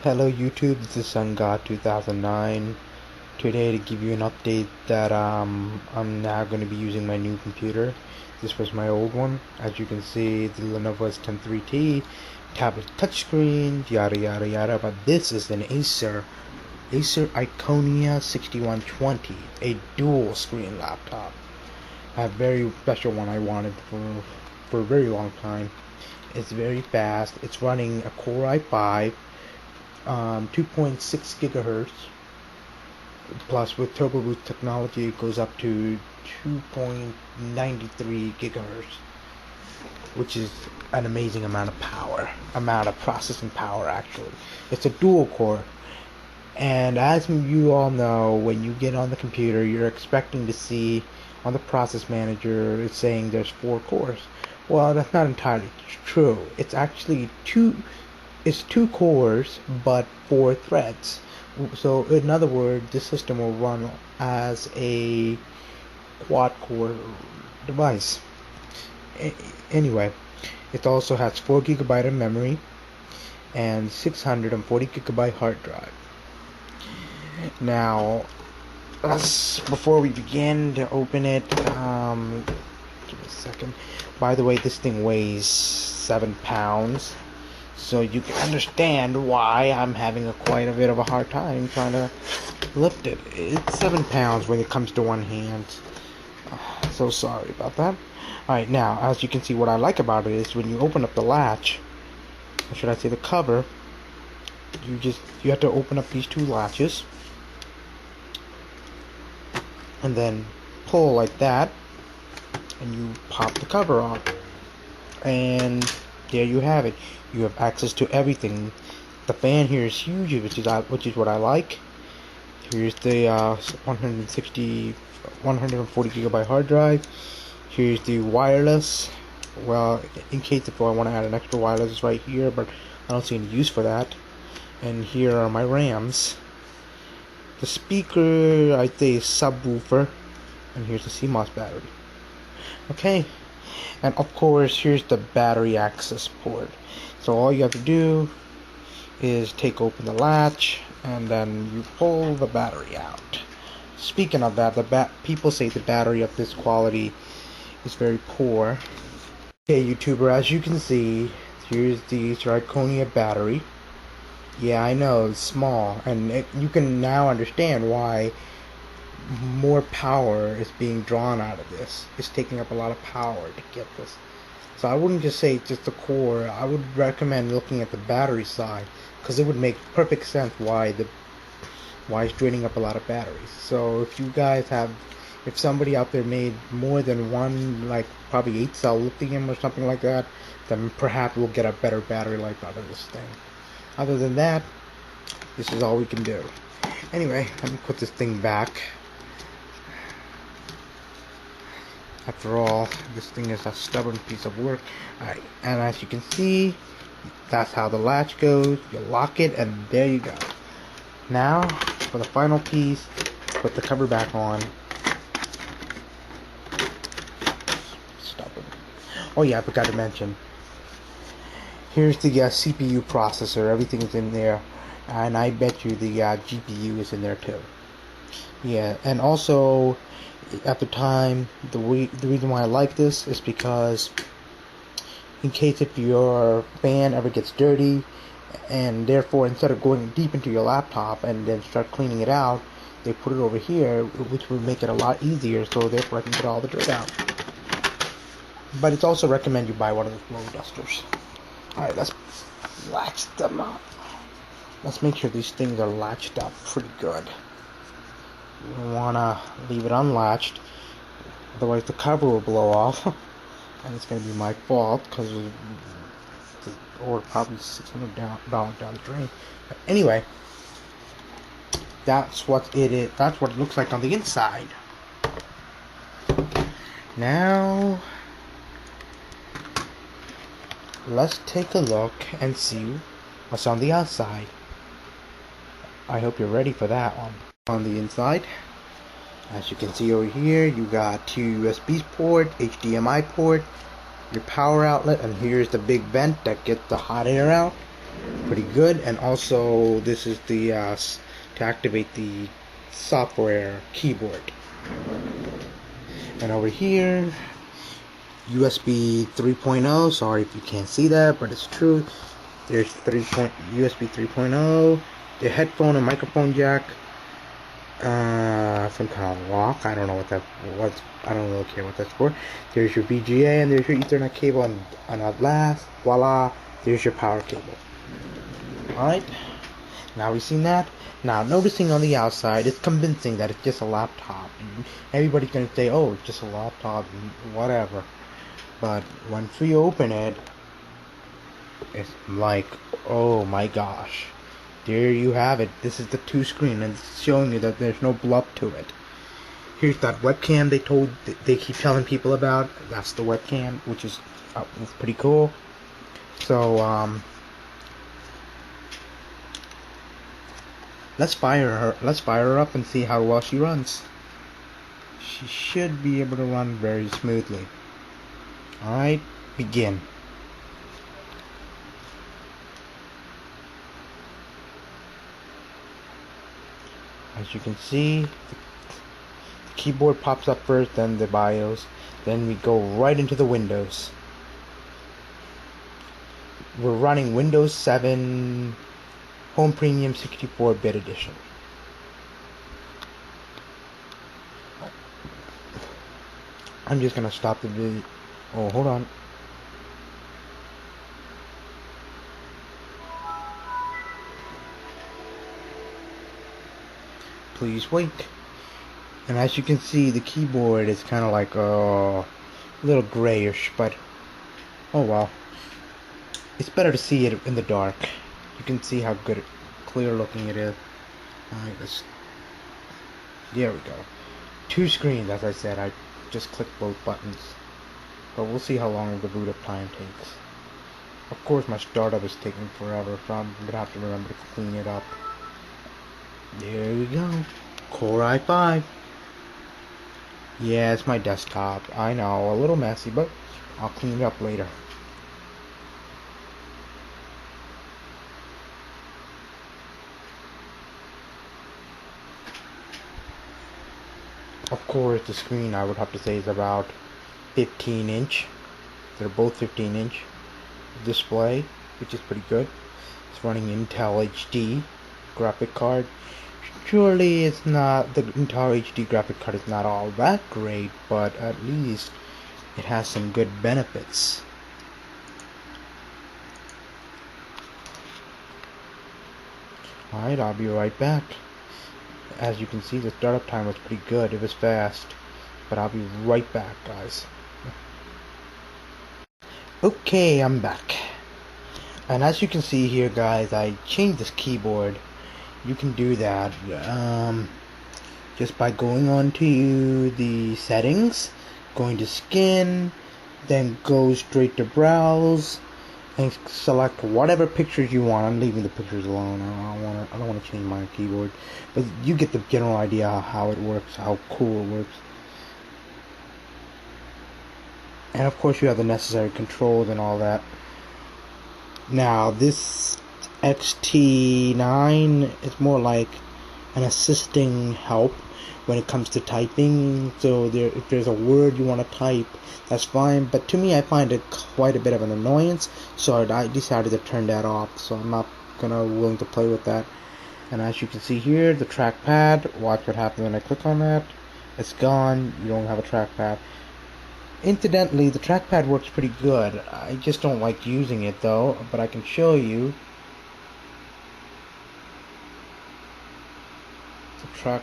Hello YouTube, this is SunGod 2009. Today to give you an update that I'm now going to be using my new computer. This was my old one. As you can see, the Lenovo S103T, tablet touchscreen, yada yada yada. But this is an Acer Iconia 6120, a dual screen laptop. A very special one I wanted for a very long time. It's very fast. It's running a Core i5. 2.6 gigahertz, plus with Turboboost technology it goes up to 2.93 gigahertz, which is an amazing amount of processing power. Actually, it's a dual core, and as you all know, when you get on the computer, you're expecting to see on the process manager it's saying there's 4 cores. Well, that's not entirely true. It's actually two cores but 4 threads. So in other words, this system will run as a quad core device. Anyway, it also has 4 gigabyte of memory and 640 gigabyte hard drive. Now, before we begin to open it, give me a second. By the way, this thing weighs 7 pounds. So you can understand why I'm having quite a bit of a hard time trying to lift it. It's 7 pounds when it comes to one hand. So sorry about that. Alright, now, as you can see, what I like about it is when you open up the latch, or should I say the cover, you have to open up these 2 latches, and then pull like that, and you pop the cover off. And there you have it. You have access to everything. The fan here is huge, which is what I like. Here's the 140 gigabyte hard drive. Here's the wireless. Well, in case if I want to add an extra wireless, it's right here, but I don't see any use for that. And here are my RAMs. The speaker, I think, is subwoofer. And here's the CMOS battery. Okay. And of course, here's the battery access port. So all you have to do is take open the latch, and then you pull the battery out. Speaking of that, people say the battery of this quality is very poor. Okay, YouTuber, as you can see, here's the Acer Iconia battery. Yeah, I know, it's small, and you can now understand why more power is being drawn out of this. It's taking up a lot of power to get this. So I wouldn't just say just the core. I would recommend looking at the battery side, because it would make perfect sense why it's draining up a lot of batteries. So if somebody out there made more than one, like probably 8-cell lithium or something like that, then perhaps we'll get a better battery life out of this thing. Other than that, this is all we can do. Anyway, let me put this thing back. After all, this thing is a stubborn piece of work. Alright, and as you can see, that's how the latch goes. You lock it, and there you go. Now, for the final piece, put the cover back on. Stubborn. Oh yeah, I forgot to mention. Here's the CPU processor. Everything's in there. And I bet you the GPU is in there too. Yeah, and also, at the time, the reason why I like this is because in case if your fan ever gets dirty, and therefore instead of going deep into your laptop and then start cleaning it out, they put it over here, which would make it a lot easier, so therefore I can get all the dirt out. But it's also recommended you buy one of the flow dusters. Alright, let's latch them up. Let's make sure these things are latched up pretty good. You don't want to leave it unlatched, otherwise the cover will blow off, and it's going to be my fault, or probably $600 down the drain. But anyway, that's what it is. That's what it looks like on the inside. Now, let's take a look and see what's on the outside. I hope you're ready for that one. On the inside, as you can see over here, you got 2 USB ports, HDMI port, your power outlet, and here's the big vent that gets the hot air out. pretty good. And also this is the to activate the software keyboard. And over here, USB 3.0. Sorry if you can't see that, but it's true. There's USB 3.0, the headphone and microphone jack, some kind of lock. I don't know what that was. I don't really care what that's for. There's your VGA and there's your Ethernet cable, and at last, voila, there's your power cable. Alright, now we've seen that. Now, noticing on the outside, it's convincing that it's just a laptop. Everybody's gonna say, oh, it's just a laptop, whatever. But once we open it, it's like, oh my gosh, there you have it. This is the 2 screen, and it's showing you that there's no blub to it. Here's that webcam they keep telling people about. That's the webcam, which is pretty cool. So let's fire her up and see how well she runs. She should be able to run very smoothly. Alright, begin. As you can see, the keyboard pops up first, then the BIOS, then we go right into the Windows. We're running Windows 7 Home Premium 64-bit edition. I'm just gonna stop the video. Oh, hold on. Please wait. And as you can see, the keyboard is kind of like a little grayish, but oh well. It's better to see it in the dark. You can see how good, clear looking it is. Alright, there we go. 2 screens, as I said. I just clicked both buttons. But we'll see how long the boot up time takes. Of course, my startup is taking forever, so I'm gonna have to remember to clean it up. There we go. Core i5. Yeah, it's my desktop. I know, a little messy, but I'll clean it up later. Of course, the screen, I would have to say, is about 15-inch. They're both 15-inch display, which is pretty good. It's running Intel HD graphic card. Surely it's not, the Intel HD graphic card is not all that great, but at least it has some good benefits. Alright, I'll be right back. As you can see, the startup time was pretty good. It was fast. But I'll be right back, guys. Okay, I'm back. And as you can see here, guys, I changed this keyboard. You can do that just by going on to the settings, going to skin, then go straight to browse, and select whatever pictures you want. I'm leaving the pictures alone. I don't want to change my keyboard, but you get the general idea how it works, how cool it works. And of course, you have the necessary controls and all that. Now, this XT9 is more like an assisting help when it comes to typing. So if there's a word you want to type, that's fine. But to me, I find it quite a bit of an annoyance. So I decided to turn that off. So I'm not willing to play with that. And as you can see here, the trackpad. Watch what happens when I click on that. It's gone. You don't have a trackpad. Incidentally, the trackpad works pretty good. I just don't like using it though, but I can show you. The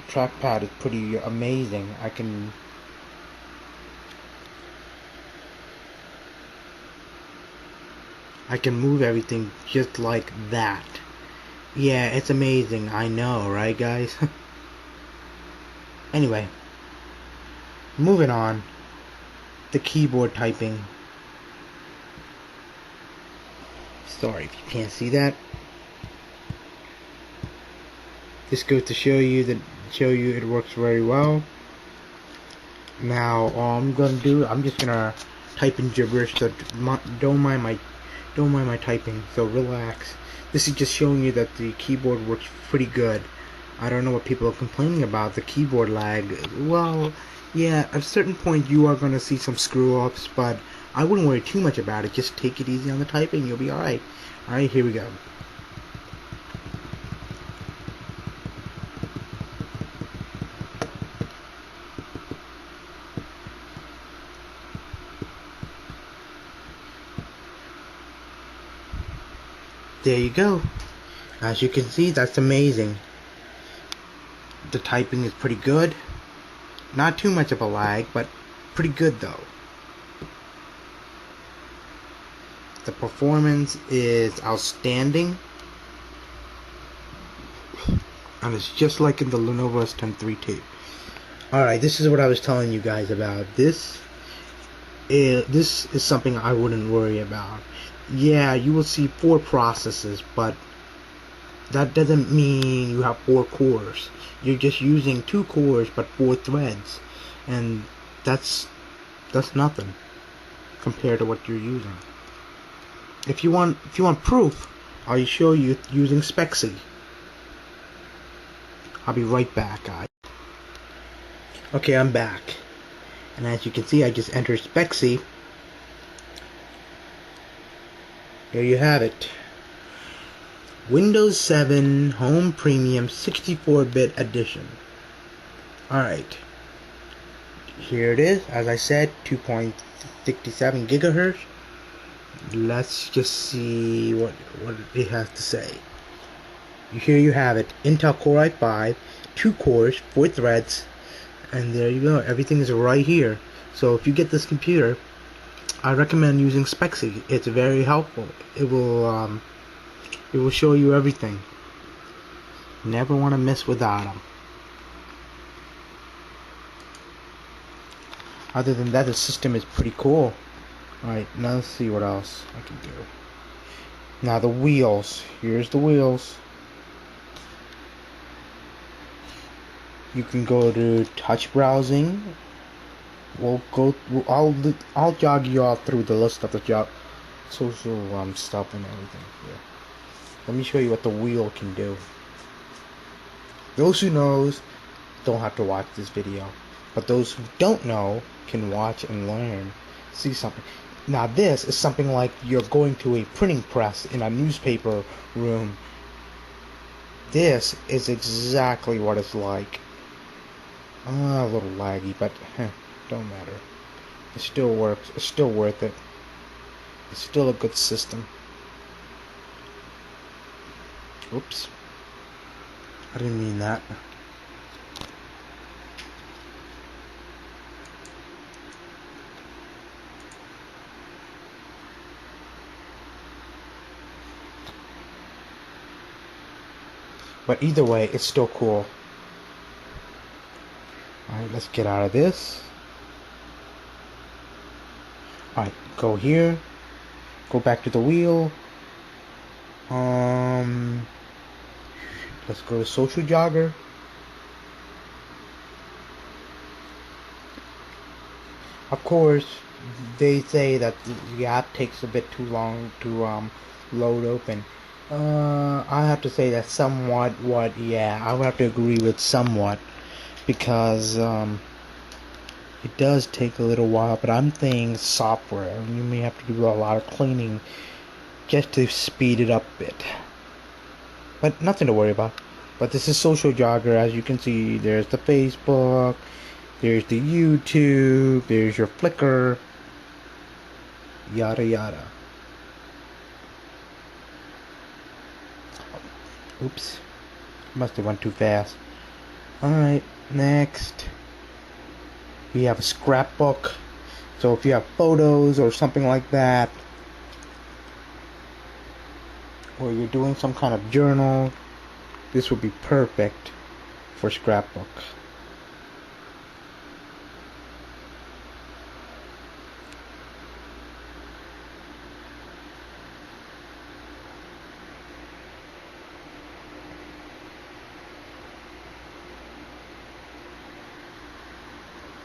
trackpad is pretty amazing. I can move everything just like that. Yeah, it's amazing. I know, right, guys? Anyway. Moving on, the keyboard typing. Sorry if you can't see that. This goes to show you it works very well. Now all I'm gonna do, I'm just gonna type in gibberish, so don't mind my Don't mind my typing, so relax. This is just showing you that the keyboard works pretty good. I don't know what people are complaining about, the keyboard lag. Well, yeah, at a certain point you are going to see some screw-ups, but I wouldn't worry too much about it. Just take it easy on the typing, you'll be alright. Alright, here we go. There you go. As you can see, that's amazing. The typing is pretty good. Not too much of a lag, but pretty good though. The performance is outstanding. And it's just like in the Lenovo S10 Alright, this is what I was telling you guys about. This is something I wouldn't worry about. Yeah, you will see 4 processes, but that doesn't mean you have 4 cores. You're just using 2 cores but 4 threads, and that's nothing compared to what you're using. If you want proof, I'll show you using Spexy. I'll be right back, guys. Okay, I'm back, and as you can see, I just entered Spexy. There you have it. Windows 7 Home Premium 64-bit edition. Alright. Here it is. As I said, 2.67 gigahertz. Let's just see what it has to say. Here you have it. Intel Core i5, 2 cores, 4 threads, and there you go. Everything is right here. So if you get this computer, I recommend using Spexy. It's very helpful. It will show you everything. Never want to miss without them. Other than that, the system is pretty cool. Alright, now let's see what else I can do. Now the wheels. Here's the wheels. You can go to touch browsing. I'll jog you all through the list of the social stuff and everything here. Let me show you what the wheel can do. Those who knows don't have to watch this video, but those who don't know can watch and learn. See something. Now this is something like you're going to a printing press in a newspaper room. This is exactly what it's like. A little laggy, but don't matter. It still works. It's still worth it. It's still a good system. Oops. I didn't mean that. But either way, it's still cool. Alright, let's get out of this. Alright, go here. Go back to the wheel. Let's go to Social Jogger. Of course, they say that the app takes a bit too long to load open. I have to say that somewhat, yeah, I would have to agree with somewhat, because it does take a little while, but I'm thinking software. You may have to do a lot of cleaning just to speed it up a bit. But nothing to worry about. But this is Social Jogger. As you can see, there's the Facebook, there's the YouTube, there's your Flickr, yada yada. Oops, must have went too fast. Alright, next we have a scrapbook. So if you have photos or something like that, or you're doing some kind of journal, this would be perfect for scrapbook.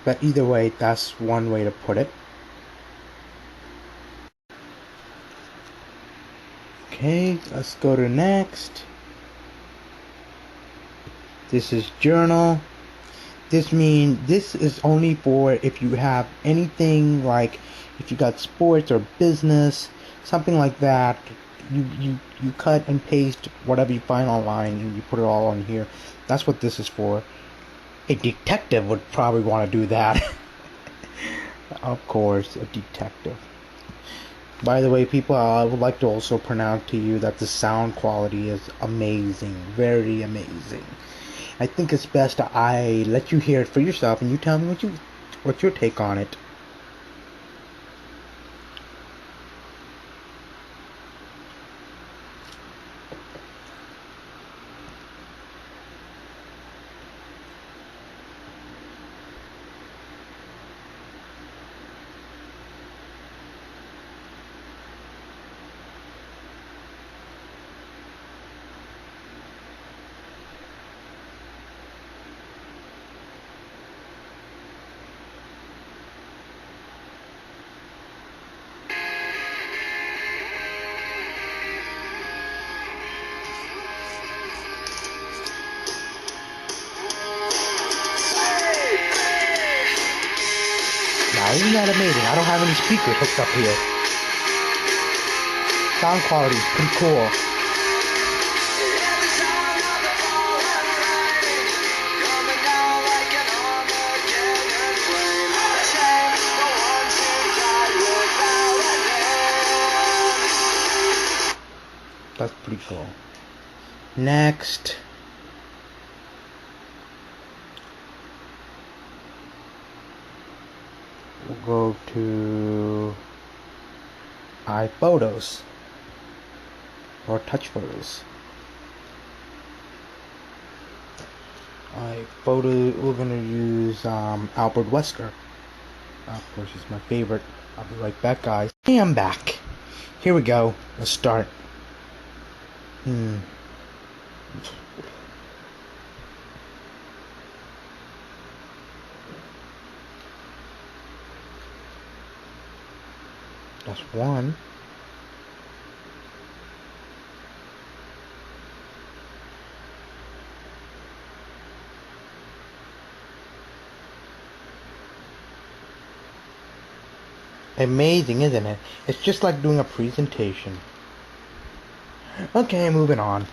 But either way, that's one way to put it. Okay, let's go to next. This is journal. This is only for if you have anything like if you got sports or business, something like that. You cut and paste whatever you find online and you put it all on here. That's what this is for. A detective would probably want to do that. Of course, a detective. By the way, people, I would like to also pronounce to you that the sound quality is amazing, very amazing. I think it's best I let you hear it for yourself and you tell me what's your take on it. Now, isn't that amazing? I don't have any speakers hooked up here. Sound quality is pretty cool. That's pretty cool. Next. We'll go to iPhotos or touch photos. We're gonna use Albert Wesker. Of course, he's my favorite. I'll be right back, guys. Hey, I'm back. Here we go. Let's start. That's one. Amazing, isn't it? It's just like doing a presentation. Okay, moving on.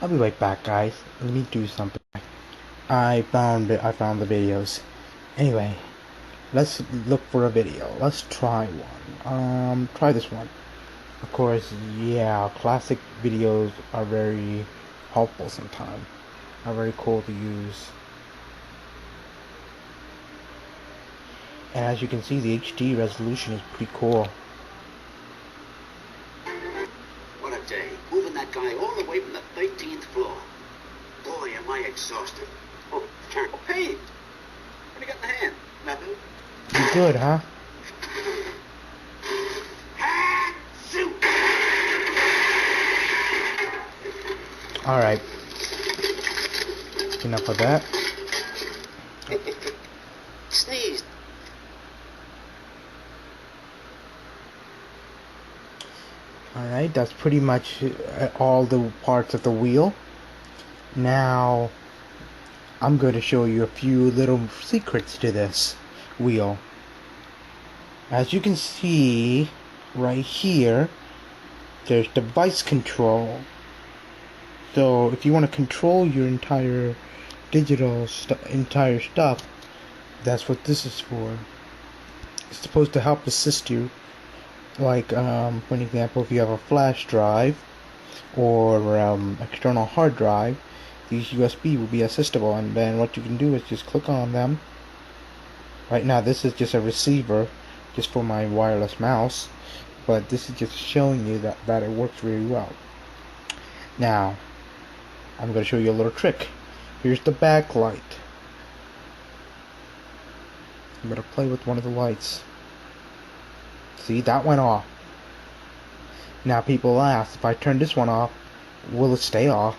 I'll be right back, guys. Let me do something. I found the videos. Anyway, let's look for a video. Let's try one. Try this one. Of course, yeah, classic videos are very helpful sometimes. Are very cool to use. And as you can see, the HD resolution is pretty cool. What a day. Moving that guy all the way from the 13th floor. Boy, am I exhausted. Oh, Karen, Pete! What do you got in the hand? Nothing. You good, huh? Alright. Enough of that. Sneezed. Alright, that's pretty much all the parts of the wheel. Now, I'm going to show you a few little secrets to this wheel. As you can see, right here, there's device control. So, if you want to control your entire digital entire stuff, that's what this is for. It's supposed to help assist you. Like, for an example, if you have a flash drive or external hard drive, these USB will be assistable, and then what you can do is just click on them. Right now, this is just a receiver, just for my wireless mouse, but this is just showing you that it works really well. Now, I'm going to show you a little trick. Here's the backlight. I'm going to play with one of the lights. See, that went off. Now people ask, if I turn this one off, will it stay off?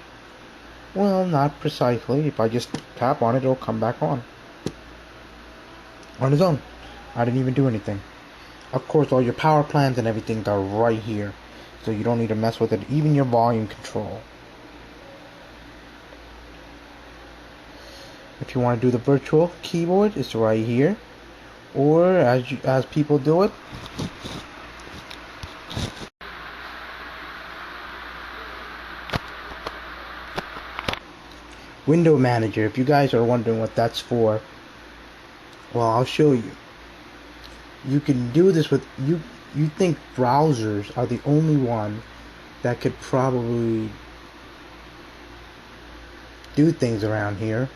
Well, not precisely. If I just tap on it, it'll come back on its own. I didn't even do anything. Of course, all your power plans and everything are right here, so you don't need to mess with it, even your volume control. If you want to do the virtual keyboard, it's right here, or as people do it, Window Manager. If you guys are wondering what that's for, well, I'll show you. You can do this with you think browsers are the only one that could probably do things around here.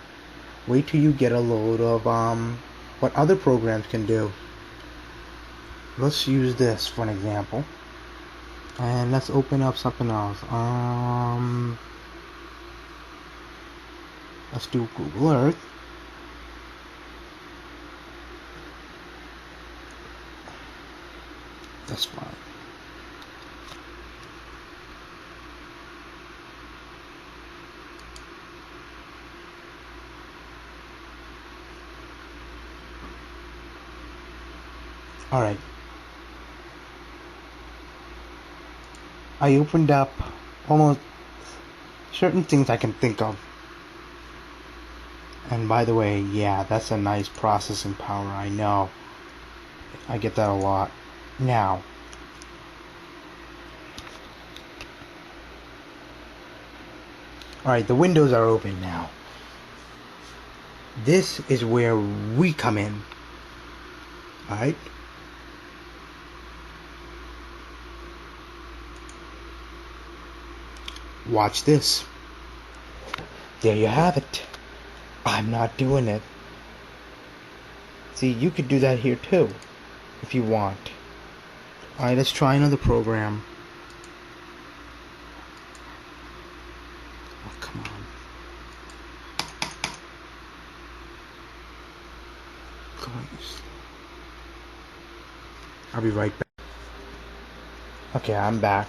Wait till you get a load of what other programs can do. Let's use this for an example, and let's open up something else. Let's do Google Earth. That's fine. Alright. I opened up almost certain things I can think of. And by the way, yeah, that's a nice processing power, I know. I get that a lot. Now, alright, the windows are open now. This is where we come in. Alright? Watch this. There you have it. I'm not doing it. See, you could do that here too, if you want. Alright, let's try another program. Oh, come on. Please. I'll be right back. Okay, I'm back.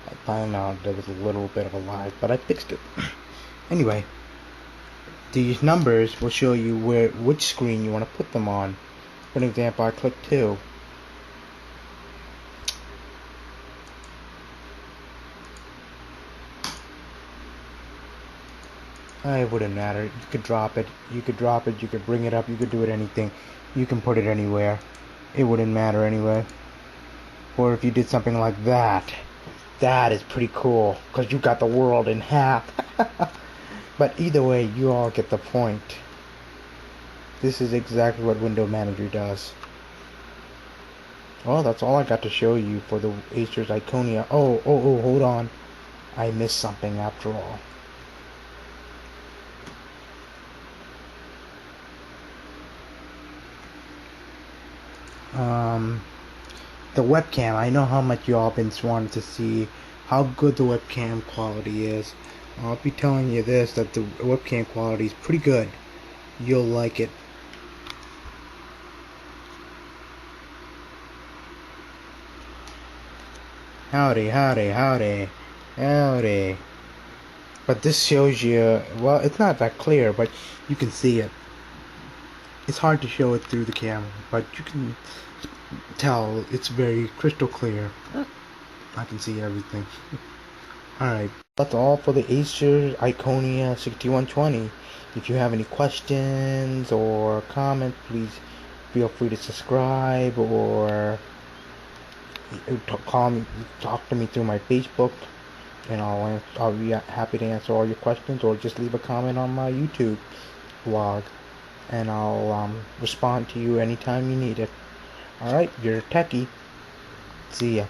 I found out there was a little bit of a lag, but I fixed it. Anyway, these numbers will show you which screen you want to put them on. For an example, I click 2. It wouldn't matter. You could drop it. You could drop it. You could bring it up. You could do it anything. You can put it anywhere. It wouldn't matter anyway. Or if you did something like that. That is pretty cool, because you got the world in half. But either way, you all get the point. This is exactly what Window Manager does. Well, that's all I got to show you for the Acer Iconia. Oh, hold on. I missed something after all. The webcam. I know how much y'all been wanting to see how good the webcam quality is. I'll be telling you this, that the webcam quality is pretty good. You'll like it. Howdy, howdy, howdy, howdy. But this shows you, well, it's not that clear, but you can see it. It's hard to show it through the camera, but you can tell it's very crystal clear. I can see everything. Alright, that's all for the Acer Iconia 6120. If you have any questions or comments, please feel free to subscribe or talk to me through my Facebook, and I'll be happy to answer all your questions, or just leave a comment on my YouTube blog, and I'll respond to you anytime you need it. Alright, you're a techie. See ya.